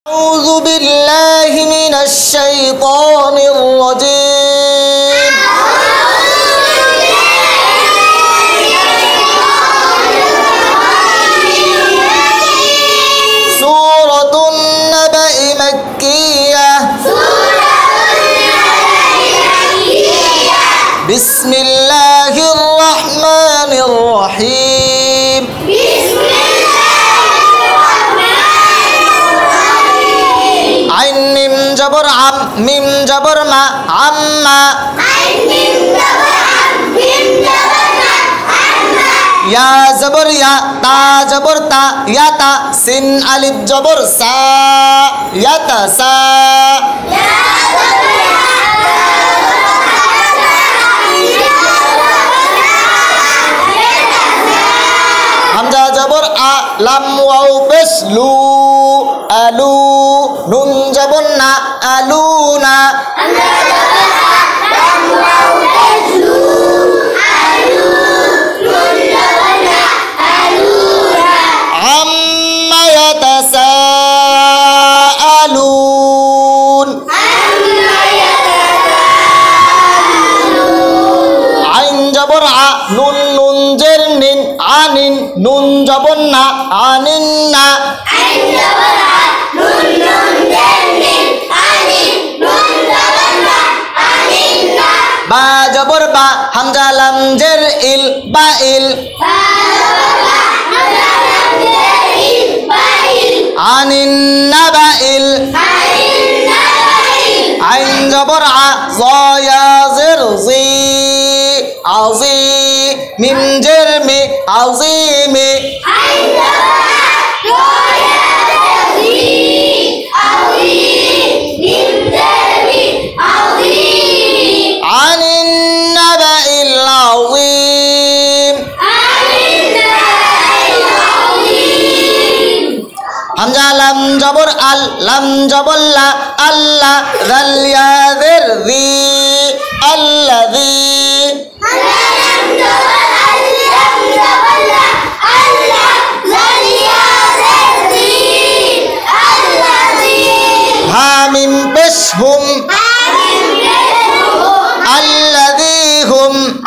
أعوذ بالله من الشيطان الرجيم سورة النبأ مكية بسم الله الرحمن الرحيم عين ميم جبر عم ميم جبر ما عما يا جبر يا تا جبر تا يا تا سين ألف جبر سا يا تا سا همزة جبر أ لام واو بس لو ألو نون جبر نا ألونا عما يتساءلون عين جبر ع نون نون جر نين عن نون جبر نا عننا با جبر با همزة لام جر إل با إل عن النبأ عين جبر ع ظا يا زر زي عظي ميم جرم عظيم عن النبأ العظيم همزة لام جبر ال لام جبر لا الله ذل يا ذر ذي الذي ها من بشهم الذي هم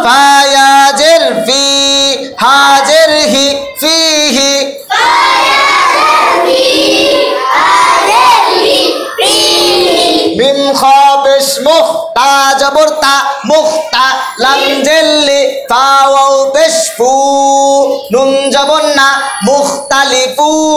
فياجر في هاجره فيه من خابش مختا جبرتا مختا لم جل فاو بشفو نون جبرنا مختلفون